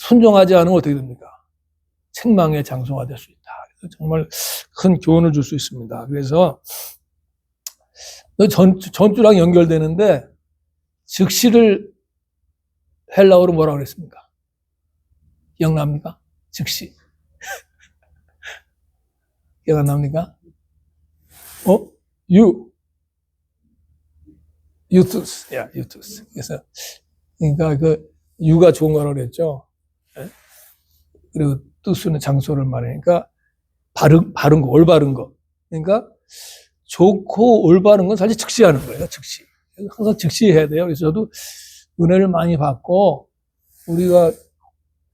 순종하지 않으면 어떻게 됩니까? 책망의 장소가 될 수 있다. 그래서 정말 큰 교훈을 줄 수 있습니다. 그래서 전주랑 연결되는데 즉시를 헬라어로 뭐라고 그랬습니까? 기억납니까? 즉시. 기억 안 납니까? 유투스. 야, 유투스. 그래서, 그러니까 유가 좋은 거라고 그랬죠. 네? 그리고 투스는 장소를 말하니까, 바른 거, 올바른 거. 그러니까, 좋고 올바른 건 사실 즉시 하는 거예요, 즉시. 항상 즉시 해야 돼요. 그래서 저도 은혜를 많이 받고, 우리가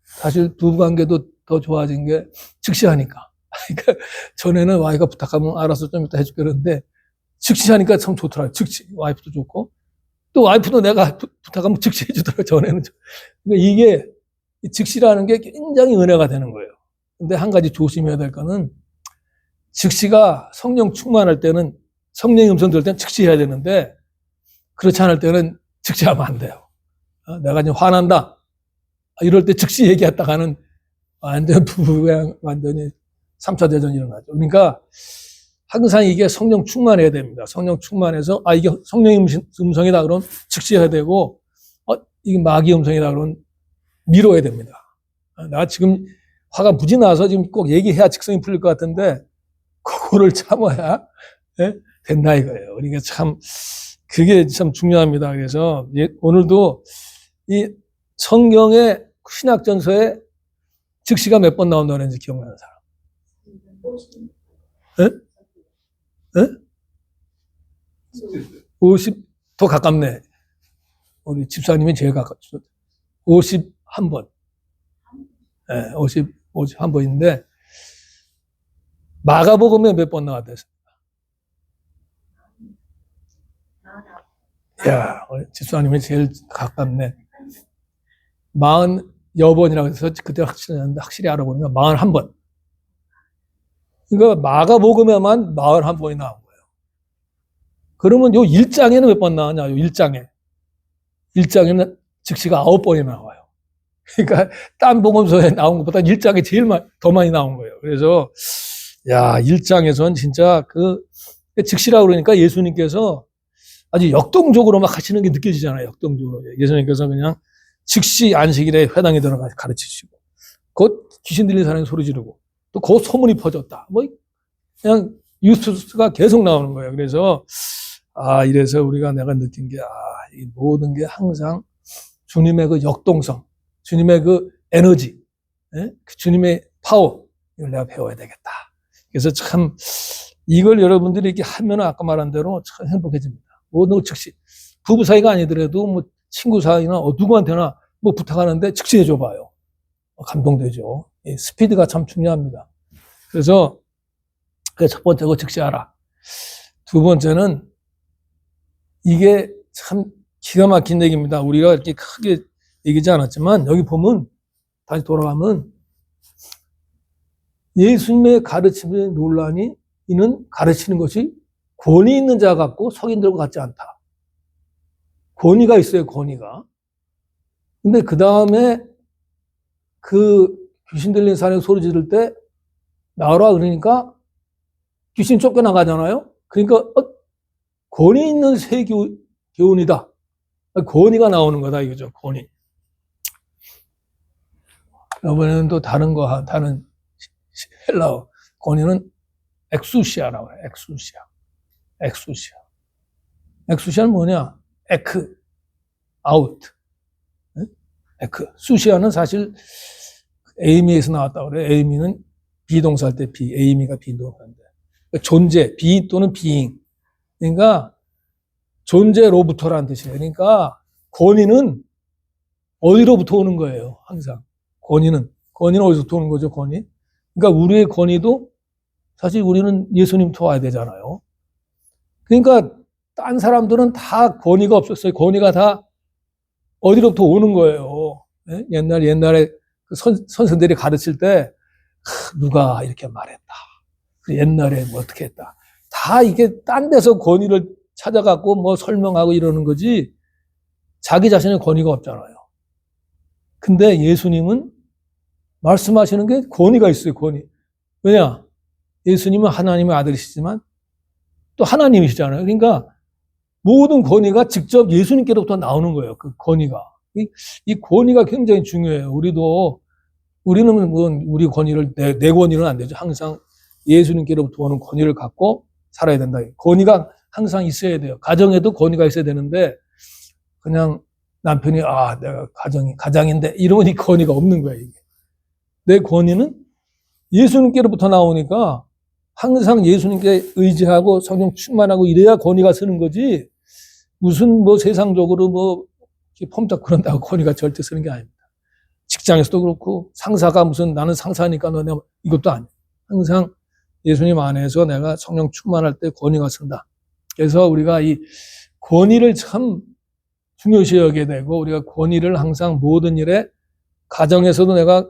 사실 부부 관계도 더 좋아진 게 즉시 하니까. 그러니까 전에는 와이프가 부탁하면 알아서 좀 이따 해줄게 그러는데 즉시 하니까 참 좋더라고요. 즉시. 와이프도 좋고. 또 와이프도 내가 부탁하면 즉시 해주더라고요. 전에는. 그러니까 이게 즉시라는 게 굉장히 은혜가 되는 거예요. 근데 한 가지 조심해야 될 거는 즉시가 성령 충만할 때는 성령의 음성 들을 때는 즉시 해야 되는데 그렇지 않을 때는 즉시 하면 안 돼요. 내가 지금 화난다. 이럴 때 즉시 얘기했다가는 완전 부부가 완전히 3차 대전이 일어나죠. 그러니까 항상 이게 성령 충만해야 됩니다. 성령 충만해서 이게 성령의 음성이다 그러면 즉시 해야 되고 이게 마귀의 음성이다 그러면 미뤄야 됩니다. 나 지금 화가 무지 나서 지금 꼭 얘기해야 직성이 풀릴 것 같은데 그거를 참아야 된다 이거예요. 그러니까 참 그게 참 중요합니다. 그래서 오늘도 이 성경의 신약전서에 즉시가 몇 번 나온다는지 기억나는 사람? 네? 50, 더 가깝네. 우리 집사님이 제일 가깝죠. 51번. 네, 51번인데, 마가복음에 몇 번 나왔댔습니까? 야, 우리 집사님이 제일 가깝네. 40여번이라고 해서 그때 확실히 알아보니까 41번. 그러니까 마가복음에만 41번이 나온 거예요. 그러면 요 1장에는 몇 번 나왔냐? 요 1장에. 1장에는 즉시가 9번이 나와요. 그러니까 딴 복음서에 나온 것보다 1장에 제일 더 많이 나온 거예요. 그래서 야, 1장에선 진짜 즉시라고 그러니까 예수님께서 아주 역동적으로 막 하시는 게 느껴지잖아요. 역동적으로. 예수님께서 그냥 즉시 안식일에 회당에 들어가서 가르치시고 곧 귀신 들린 사람이 소리 지르고 또 곧 소문이 퍼졌다. 그냥 뉴스가 계속 나오는 거예요. 그래서 이래서 내가 느낀 게 이 모든 게 항상 주님의 그 역동성, 주님의 그 에너지, 주님의 파워 이걸 내가 배워야 되겠다. 그래서 참 이걸 여러분들이 이렇게 하면 아까 말한 대로 참 행복해집니다. 모든 즉시 부부 사이가 아니더라도 친구 사이나 누구한테나 부탁하는데 즉시 해줘봐요. 감동되죠. 스피드가 참 중요합니다. 그래서 첫 번째고 즉시하라. 두 번째는 이게 참 기가 막힌 얘기입니다. 우리가 이렇게 크게 얘기하지 않았지만 여기 보면 다시 돌아가면 예수님의 가르침의 논란이 이는 가르치는 것이 권위 있는 자 같고 석인들과 같지 않다. 권위가 있어요, 권위가. 근데 그 다음에 귀신 들린 사람이 소리 지를 때 나오라 그러니까 귀신 쫓겨나가잖아요. 그러니까 권위 있는 새 교훈이다. 권위가 나오는 거다 이거죠. 권위. 이번에는 또 다른 헬라어 권위는 엑수시아라고 해요. 엑수시아는 뭐냐? 에크, 아웃. 에크. 수시아는 사실 에이미에서 나왔다고 그래요. 에이미는 비동사 할 때 에이미가 비동사인데. 존재, 비 또는 비잉. 그러니까 존재로부터라는 뜻이에요. 그러니까 권위는 어디로부터 오는 거예요. 항상. 권위는 어디서부터 오는 거죠, 권위? 그러니까 우리의 권위도 사실 우리는 예수님부터 와야 되잖아요. 그러니까 딴 사람들은 다 권위가 없었어요. 권위가 다 어디로부터 오는 거예요. 옛날에 선생들이 가르칠 때 누가 이렇게 말했다. 옛날에 어떻게 했다. 다 이게 딴 데서 권위를 찾아갖고 설명하고 이러는 거지 자기 자신의 권위가 없잖아요. 근데 예수님은 말씀하시는 게 권위가 있어요, 권위. 왜냐? 예수님은 하나님의 아들이시지만 또 하나님이시잖아요. 그러니까 모든 권위가 직접 예수님께로부터 나오는 거예요. 그 권위가. 이 권위가 굉장히 중요해요. 우리는 우리 권위를, 내 권위는 안 되죠. 항상 예수님께로부터 오는 권위를 갖고 살아야 된다. 권위가 항상 있어야 돼요. 가정에도 권위가 있어야 되는데, 그냥 남편이, 내가 가장인데, 이러면 이 권위가 없는 거예요, 이게. 내 권위는 예수님께로부터 나오니까 항상 예수님께 의지하고 성령 충만하고 이래야 권위가 서는 거지, 무슨 세상적으로 폼딱 그런다고 권위가 절대 서는 게 아닙니다. 직장에서도 그렇고, 상사가 무슨 나는 상사니까 너네 이것도 아니에요. 항상 예수님 안에서 내가 성령 충만할 때 권위가 선다. 그래서 우리가 이 권위를 참 중요시 여겨야 되고, 우리가 권위를 항상 모든 일에, 가정에서도 내가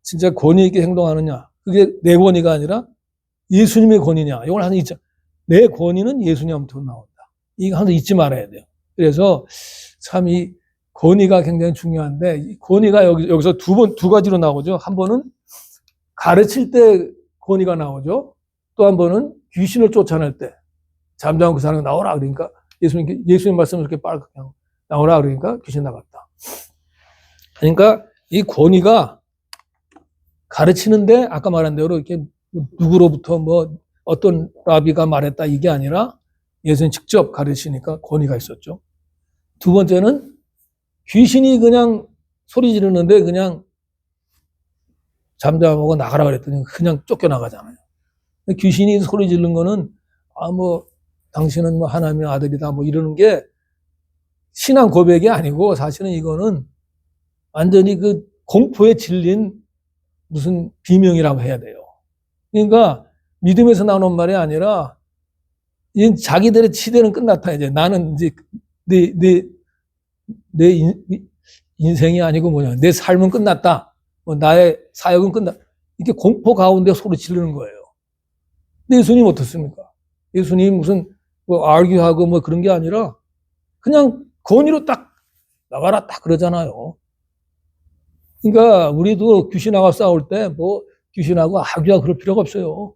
진짜 권위 있게 행동하느냐, 그게 내 권위가 아니라 예수님의 권위냐, 이걸 항상 잊자. 내 권위는 예수님부터 나온다. 이거 항상 잊지 말아야 돼요. 그래서 참 이 권위가 굉장히 중요한데, 이 권위가 여기서 두 가지로 나오죠. 한 번은 가르칠 때 권위가 나오죠. 또 한 번은 귀신을 쫓아낼 때, 잠자는 그 사람이 나오라 그러니까 예수님 말씀을 이렇게 빨갛게 나오라 그러니까 귀신 나갔다. 그러니까 이 권위가 가르치는데, 아까 말한 대로 이렇게 누구로부터 어떤 라비가 말했다 이게 아니라 예수님 직접 가르치니까 권위가 있었죠. 두 번째는 귀신이 그냥 소리 지르는데 그냥 잠잠하고 나가라 그랬더니 그냥 쫓겨나가잖아요. 귀신이 소리 지르는 거는 당신은 하나님의 아들이다 이러는 게 신앙 고백이 아니고, 사실은 이거는 완전히 그 공포에 질린 무슨 비명이라고 해야 돼요. 그러니까 믿음에서 나오는 말이 아니라 자기들의 치대는 끝났다. 이제 나는 이제 내 인생이 아니고 내 삶은 끝났다. 나의 사역은 끝났다. 이렇게 공포 가운데 소리 지르는 거예요. 근데 예수님 어떻습니까? 예수님 무슨 argue하고 그런 게 아니라 그냥 권위로 딱 나가라 딱 그러잖아요. 그러니까 우리도 귀신하고 싸울 때 귀신하고 argue하고 그럴 필요가 없어요.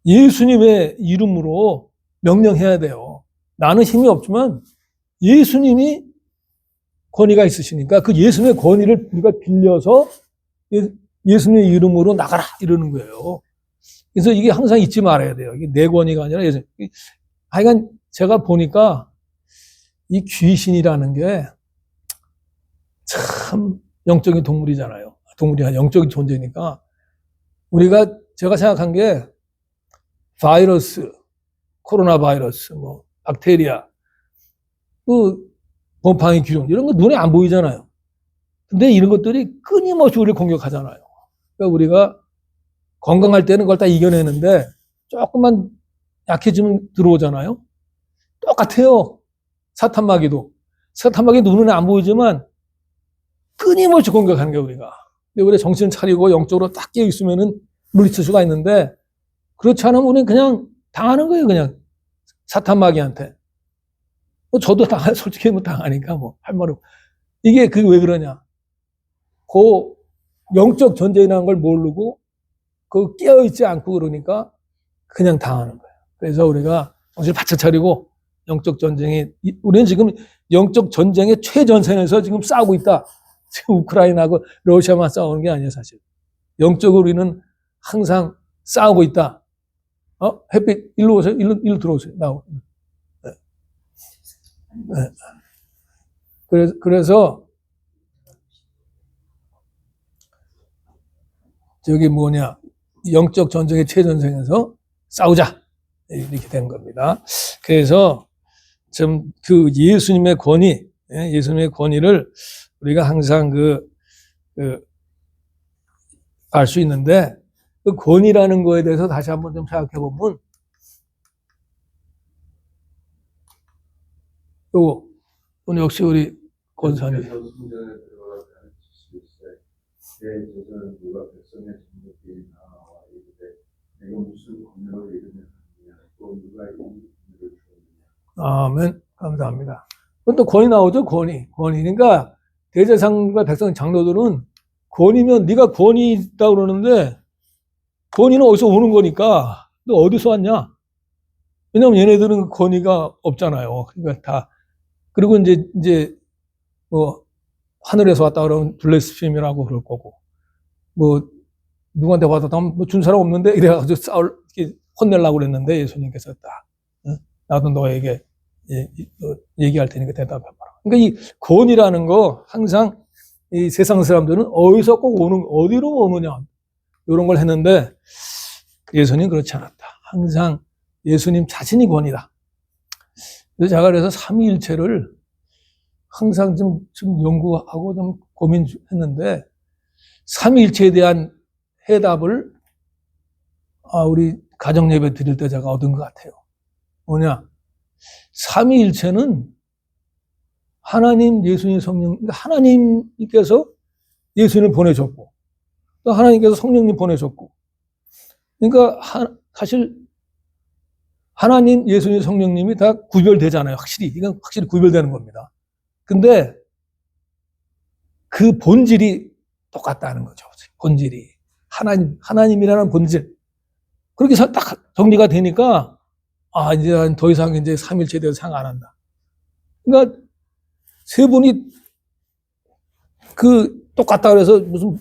예수님의 이름으로 명령해야 돼요. 나는 힘이 없지만 예수님이 권위가 있으시니까 그 예수님의 권위를 우리가 빌려서 예수님의 이름으로 나가라 이러는 거예요. 그래서 이게 항상 잊지 말아야 돼요. 이게 내 권위가 아니라 예수님. 하여간 제가 보니까 이 귀신이라는 게 참 영적인 동물이잖아요. 동물이 아니라 영적인 존재니까 제가 생각한 게 바이러스, 코로나 바이러스, 박테리아, 곰팡이 균 이런 거 눈에 안 보이잖아요. 근데 이런 것들이 끊임없이 우리를 공격하잖아요. 그러니까 우리가 건강할 때는 그걸 다 이겨내는데 조금만 약해지면 들어오잖아요. 똑같아요. 사탄마귀도 눈에 안 보이지만 끊임없이 공격하는 게 우리가. 근데 우리 정신 차리고 영적으로 딱 깨어 있으면은 물리칠 수가 있는데, 그렇지 않으면 우리는 그냥 당하는 거예요. 그냥 사탄마귀한테. 저도 솔직히 당하니까 할 말 없고. 이게 왜 그러냐? 그 영적 전쟁이라는 걸 모르고 깨어있지 않고 그러니까 그냥 당하는 거예요. 그래서 우리가 정신을 바짝 차리고 우리는 지금 영적 전쟁의 최전선에서 지금 싸우고 있다. 지금 우크라이나하고 러시아만 싸우는 게 아니에요, 사실. 영적으로 우리는 항상 싸우고 있다. 햇빛, 일로 오세요. 일로 들어오세요. 네. 네. 그래서, 영적 전쟁의 최전선에서 싸우자. 이렇게 된 겁니다. 그래서, 예수님의 권위를 우리가 항상 알 수 있는데, 그 권위라는 거에 대해서 다시 한번 좀 생각해 보면, 오늘 역시 우리 권사님. 내 조선은 누가 백성의 전국이 나와 이르되 내가 무슨 권위로 이르냐 또 누가 이 권위를 주었느냐. 아멘. 감사합니다. 또 권위 나오죠. 권위. 그러니까 대제사장과 백성 장로들은 권위면 네가 권위 있다 그러는데 권위는 어디서 오는 거니까 너 어디서 왔냐? 왜냐면 얘네들은 권위가 없잖아요. 그러니까 다 그리고 이제 뭐 하늘에서 왔다 그러면 블레스피임이라고 그럴 거고 뭐 누구한테 받았다면 뭐 준 사람 없는데 이래가지고 이렇게 혼내려고 그랬는데 예수님께서 딱 나도 너에게 얘기할 테니까 대답해봐라. 그러니까 이 권위라는 거 항상 이 세상 사람들은 어디서 꼭 어디로 오느냐 이런 걸 했는데 예수님 그렇지 않았다. 항상 예수님 자신이 권위다. 그래서 제가 그래서 삼위일체를 항상 좀 연구하고 좀 고민했는데 삼위일체에 대한 해답을 우리 가정예배 드릴 때 제가 얻은 것 같아요. 뭐냐? 삼위일체는 하나님, 예수님, 성령, 그러니까 하나님께서 예수님을 보내줬고, 또 하나님께서 성령님 보내줬고, 그러니까 사실 하나님, 예수님, 성령님이 다 구별되잖아요. 확실히. 이건 확실히 구별되는 겁니다. 근데 그 본질이 똑같다는 거죠. 본질이. 하나님이라는 본질. 그렇게 딱 정리가 되니까, 이제 더 이상 이제 삼일체에 대해서 생각 안 한다. 그러니까 세 분이 똑같다 그래서 무슨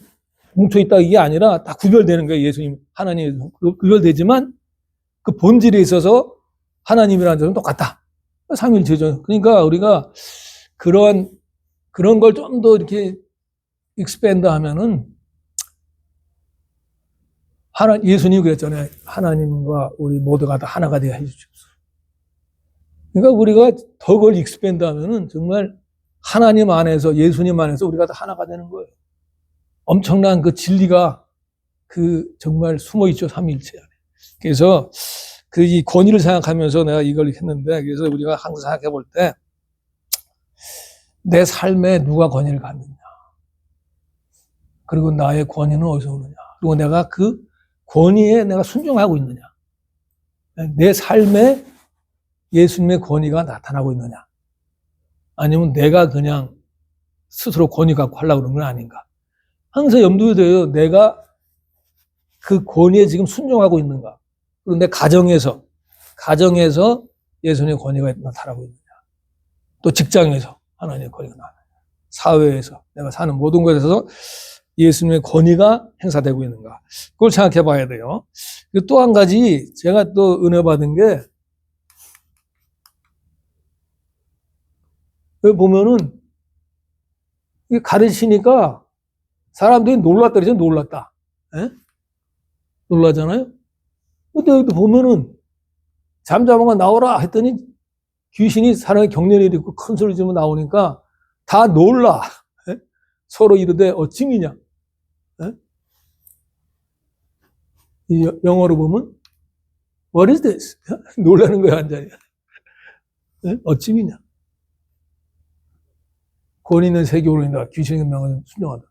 뭉쳐있다 이게 아니라 다 구별되는 거예요. 예수님, 하나님 구별되지만 그 본질에 있어서 하나님이라는 점은 똑같다. 삼일체죠. 그러니까 우리가 그런 걸 좀 더 이렇게 익스펜드 하면은 예수님이 그랬잖아요. 하나님과 우리 모두가 다 하나가 되어 해주십시오. 그러니까 우리가 더 그걸 익스펜드 하면은 정말 하나님 안에서, 예수님 안에서 우리가 다 하나가 되는 거예요. 엄청난 그 진리가 정말 숨어 있죠. 삼위일체 안에. 그래서 이 권위를 생각하면서 내가 이걸 했는데, 그래서 우리가 항상 생각해 볼 때, 내 삶에 누가 권위를 갖느냐. 그리고 나의 권위는 어디서 오느냐. 그리고 내가 그 권위에 내가 순종하고 있느냐. 내 삶에 예수님의 권위가 나타나고 있느냐. 아니면 내가 그냥 스스로 권위 갖고 하려고 그러는 건 아닌가. 항상 염두에 둬요. 내가 그 권위에 지금 순종하고 있는가. 그리고 내 가정에서 예수님의 권위가 나타나고 있느냐. 또 직장에서 하나님의 권위가 나타나느냐. 사회에서 내가 사는 모든 것에서 예수님의 권위가 행사되고 있는가. 그걸 생각해 봐야 돼요. 또 한 가지 제가 또 은혜 받은 게 여기 보면은 가르치니까 사람들이 놀랐다 그러죠. 놀랐다. 에? 놀라잖아요. 근데 여기 보면은 잠잠한 나오라 했더니 귀신이 사람의 경련이 있고 큰 소리 지르면 나오니까 다 놀라. 에? 서로 이르되 어찌미냐. 이 영어로 보면 What is this? 놀라는 거야 완전히. 어찌미냐. 권위 있는 세계로인다. 귀신의 명을 순종하더라.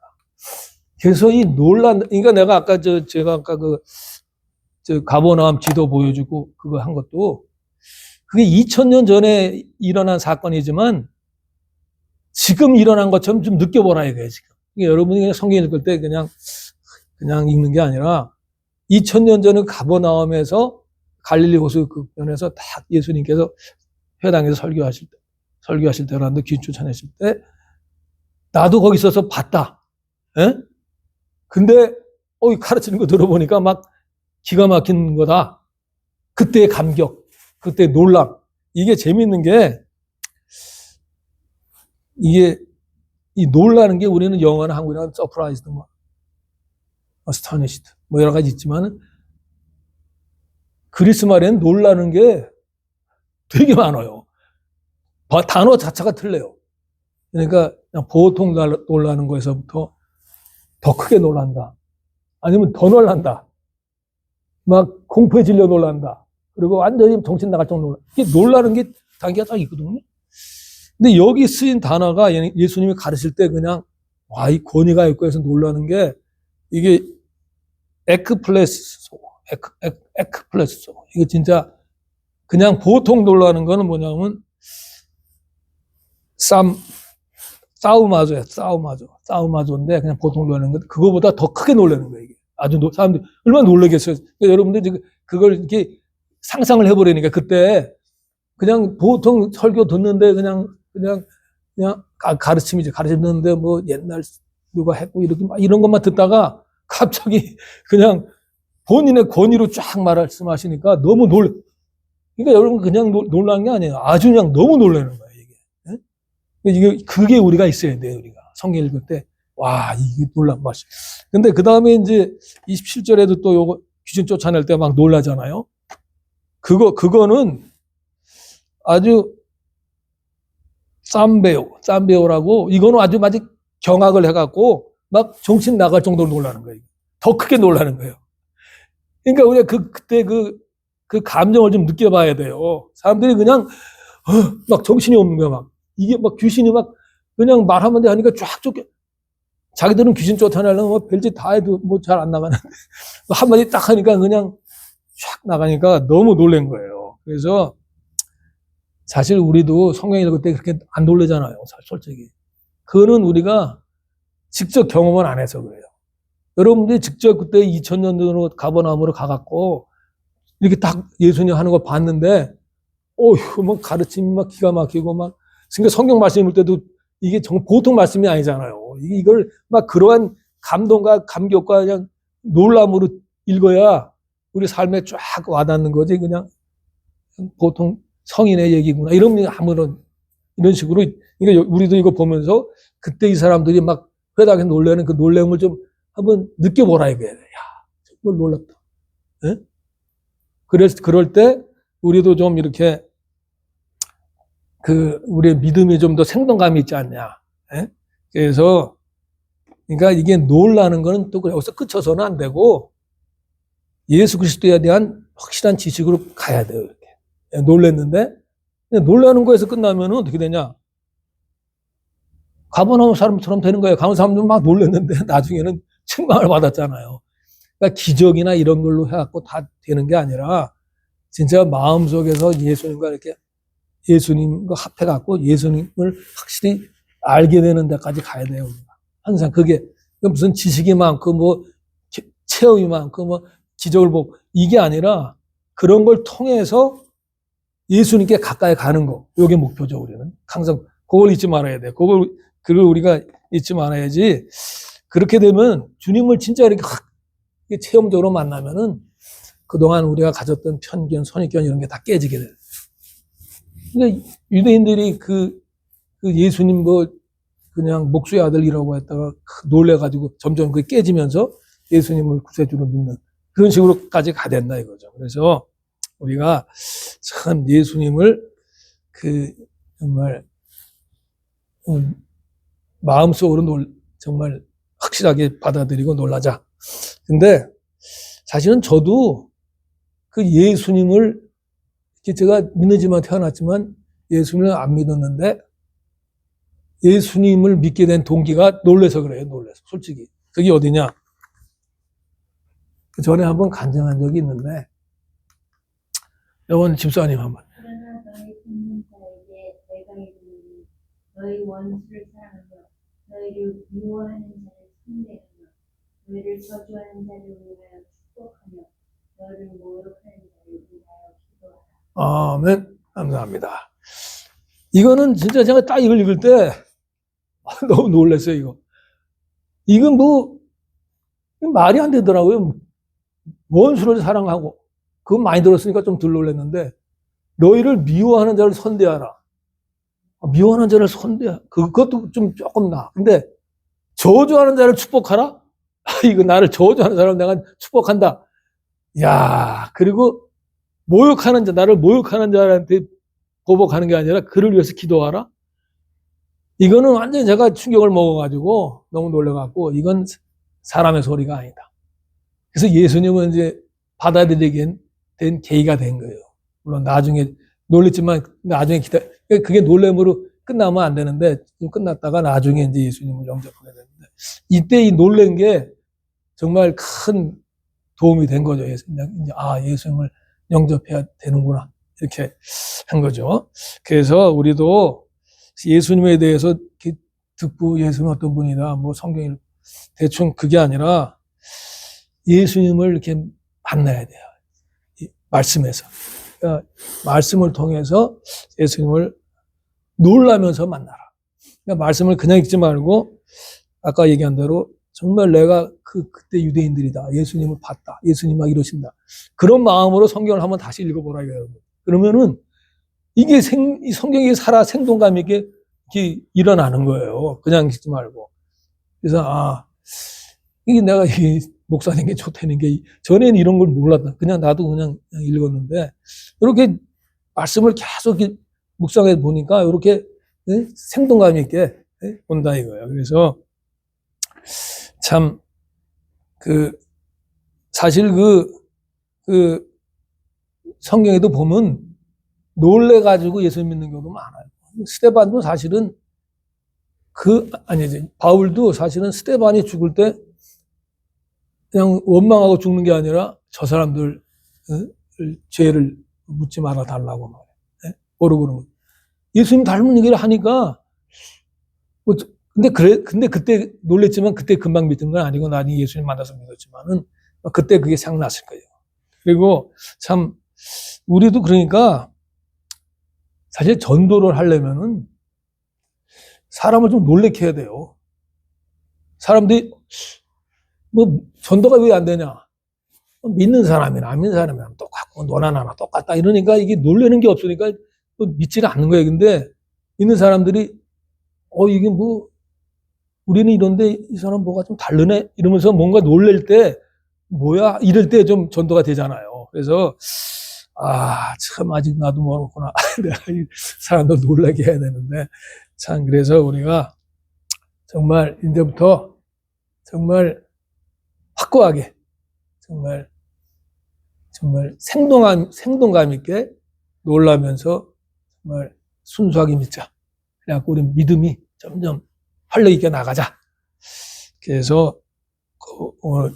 그래서 그러니까 내가 아까 제가 아까 가버나움 지도 보여주고 그거 한 것도 그게 2000년 전에 일어난 사건이지만 지금 일어난 것처럼 좀 느껴보라 이거예요, 지금. 그러니까 여러분이 그냥 성경 읽을 때 그냥 읽는 게 아니라 2000년 전에 가버나움에서 갈릴리 호수 극변에서 딱 예수님께서 회당에서 설교하실 때라는데 귀 쫓아내실 때 나도 거기 있어서 봤다. 에? 근데 가르치는 거 들어보니까 막 기가 막힌 거다. 그때의 감격, 그때의 놀람. 이게 재밌는 게 이게 이 놀라는 게 우리는 영어나 한국이나 서프라이즈드 뭐 astonished 뭐 여러 가지 있지만은 그리스 말에는 놀라는 게 되게 많아요. 단어 자체가 틀려요. 그러니까 그냥 보통 놀라는 거에서부터 더 크게 놀란다. 아니면 더 놀란다. 막 공포에 질려 놀란다. 그리고 완전히 정신 나갈 정도로 이게 놀라는 게 단계가 딱 있거든요. 근데 여기 쓰인 단어가 예수님이 가르칠 때 그냥 이 권위가 있고 해서 놀라는 게 이게 에크플레스소. 이거 진짜 그냥 보통 놀라는 거는 뭐냐면 싸우마조인데 그냥 보통 놀라는 건 그거보다 더 크게 놀라는 거예요. 이게. 아주 사람들이 얼마나 놀라겠어요. 그러니까 여러분들 지금 그걸 이렇게 상상을 해보려니까 그때 그냥 보통 설교 듣는데 그냥 가르침이지. 가르침 듣는데 뭐 옛날 누가 했고 이렇게 막 이런 것만 듣다가 갑자기 그냥 본인의 권위로 쫙 말씀하시니까 너무 그러니까 여러분 그냥 놀란 게 아니에요. 아주 그냥 너무 놀라는 거예요, 이게. 그게 우리가 있어야 돼요, 우리가. 성경 읽을 때. 와, 이게 놀란 맛이. 근데 그 다음에 이제 27절에도 또 요거 귀신 쫓아낼 때 막 놀라잖아요. 그거는 아주 쌈배우라고 이거는 아주 경악을 해갖고 막 정신 나갈 정도로 놀라는 거예요. 더 크게 놀라는 거예요. 그러니까 우리가 그때 그 감정을 좀 느껴봐야 돼요. 사람들이 그냥 막 정신이 없는 거야. 막 이게 막 귀신이 막 그냥 말하면 돼 하니까 쫙 쫓겨. 자기들은 귀신 쫓아내려면 뭐 별짓 다 해도 뭐 잘 안 나가는데 한마디 딱 하니까 그냥 쫙 나가니까 너무 놀란 거예요. 그래서 사실 우리도 성경 읽을 때 그렇게 안 놀라잖아요. 솔직히. 그거는 우리가 직접 경험을 안 해서 그래요. 여러분들이 직접 그때 2000년 전으로 가버나움으로 가갖고 이렇게 딱 예수님 하는 거 봤는데 어휴 뭐 가르침이 막 기가 막히고 막 그러니까 성경 말씀 읽을 때도 이게 정말 보통 말씀이 아니잖아요. 이걸 막 그러한 감동과 감격과 그냥 놀람으로 읽어야 우리 삶에 쫙 와닿는 거지 그냥 보통 성인의 얘기구나 이런 아무런 이런 식으로 그러니까 우리도 이거 보면서 그때 이 사람들이 막 회당에서 놀라는 그 놀람을 좀 한번 느껴보라 이거예요. 야 정말 놀랍다. 예? 그럴 때 우리도 좀 이렇게 우리의 믿음이 좀 더 생동감이 있지 않냐. 예? 그래서 그러니까 이게 놀라는 거는 또 여기서 끝쳐서는 안 되고 예수 그리스도에 대한 확실한 지식으로 가야 돼요. 이렇게. 놀랬는데 놀라는 거에서 끝나면은 어떻게 되냐? 가버나움 사람처럼 되는 거예요. 가버나움 사람들은 막 놀랐는데 나중에는 책망을 받았잖아요. 그러니까 기적이나 이런 걸로 해갖고 다 되는 게 아니라 진짜 마음속에서 예수님과 이렇게 예수님과 합해갖고 예수님을 확실히 알게 되는 데까지 가야 돼요. 항상 그게 무슨 지식이 많고 뭐 체험이 많고 뭐 기적을 보고 이게 아니라 그런 걸 통해서 예수님께 가까이 가는 거. 이게 목표죠, 우리는. 항상 그걸 잊지 말아야 돼. 그걸 우리가 잊지 말아야지. 그렇게 되면 주님을 진짜 이렇게 확 체험적으로 만나면은 그동안 우리가 가졌던 편견, 선입견 이런 게 다 깨지게 돼요. 그러니까 유대인들이 그 예수님 그냥 목수의 아들이라고 했다가 놀래가지고 점점 그게 깨지면서 예수님을 구세주로 믿는 그런 식으로까지 가된다 이거죠. 그래서 우리가 참 예수님을 정말 마음속으로 정말 확실하게 받아들이고 놀라자. 근데 사실은 저도 그 예수님을 제가 믿는 집만 태어났지만 예수님을 안 믿었는데 예수님을 믿게 된 동기가 놀라서 그래요. 놀라서 솔직히. 그게 어디냐? 그 전에 한번 간증한 적이 있는데 여러분 집사님 한번. 그러나 너희 듣는 자에게 내가 이르노니 너희 원수를 사랑하며 너희를 미워하는 자를 상대하며 너희를 저주하는 자를 위하여 축복하며 너희를 모욕하는 자를 위하여 기도하라. 아멘. 감사합니다. 이거는 진짜 제가 딱 이걸 읽을 때 너무 놀랐어요. 이건 말이 안 되더라고요. 원수를 사랑하고 그건 많이 들었으니까 좀 덜 놀랐는데 너희를 미워하는 자를 선대하라. 미워하는 자를 선대하라. 그것도 좀 조금 나. 근데 저주하는 자를 축복하라? 이거 나를 저주하는 사람 내가 축복한다. 야, 그리고 나를 모욕하는 자한테 보복하는 게 아니라 그를 위해서 기도하라? 이거는 완전히 제가 충격을 먹어가지고 너무 놀라갖고 이건 사람의 소리가 아니다. 그래서 예수님은 이제 받아들이게 된 계기가 된 거예요. 물론 나중에 놀랬지만 나중에 그게 놀램으로 끝나면 안 되는데 좀 끝났다가 나중에 이제 예수님을 영접하게 됐는데 이때 이 놀란 게 정말 큰 도움이 된 거죠. 예수님을 영접해야 되는구나 이렇게 한 거죠. 그래서 우리도 예수님에 대해서 듣고 예수는 어떤 분이다, 뭐 성경을 대충 그게 아니라 예수님을 이렇게 만나야 돼요. 이 말씀에서. 그러니까 말씀을 통해서 예수님을 놀라면서 만나라. 그러니까 말씀을 그냥 읽지 말고 아까 얘기한 대로 정말 내가 그때 유대인들이다. 예수님을 봤다. 예수님 막 이러신다. 그런 마음으로 성경을 한번 다시 읽어보라 이거예요. 그러면은 이게 이 성경이 살아 생동감 있게 이렇게 일어나는 거예요. 그냥 읽지 말고. 그래서 이게 내가 이 목사님 게 좋다는 게 전에는 이런 걸 몰랐다. 그냥 나도 그냥 읽었는데 이렇게 말씀을 계속 이렇게 묵상해 보니까 이렇게 생동감 있게 본다 이거예요. 그래서 참 사실 성경에도 보면 놀래가지고 예수 믿는 경우도 많아요. 스데반도 사실은 바울도 사실은 스데반이 죽을 때 그냥 원망하고 죽는 게 아니라 저 사람들 죄를 묻지 말아 달라고 말해. 모르고 예수님 닮은 얘기를 하니까 근데 그때 놀랬지만 그때 금방 믿은 건 아니고 나중에 예수님 만나서 믿었지만은 그때 그게 생각났을 거예요. 그리고 참 우리도 그러니까 사실 전도를 하려면은 사람을 좀 놀래게 해야 돼요. 사람들이 뭐 전도가 왜 안 되냐? 믿는 사람이나 안 믿는 사람이나 똑같고 너나 나나 똑같다 이러니까 이게 놀래는 게 없으니까 믿지는 않는 거예요. 근데 믿는 사람들이 이게 뭐 우리는 이런데 이 사람 뭐가 좀 다르네 이러면서 뭔가 놀랄 때 뭐야 이럴 때 좀 전도가 되잖아요. 그래서 참 아직 나도 모르구나. 내가 이 사람들 놀라게 해야 되는데 참 그래서 우리가 정말 이제부터 정말 확고하게 정말 생동감 있게 놀라면서 정말 순수하게 믿자. 그래갖고 우리 믿음이 점점 활력 있게 나가자. 그래서 오늘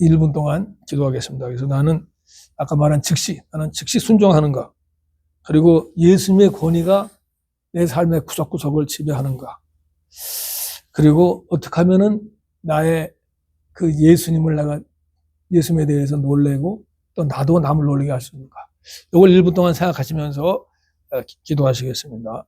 1분 동안 기도하겠습니다. 그래서 나는 아까 말한 나는 즉시 순종하는가. 그리고 예수님의 권위가 내 삶의 구석구석을 지배하는가. 그리고 어떻게 하면은 나의 예수님에 대해서 놀래고 또 나도 남을 놀라게 할 수 있는가. 이걸 1분 동안 생각하시면서 기도하시겠습니다.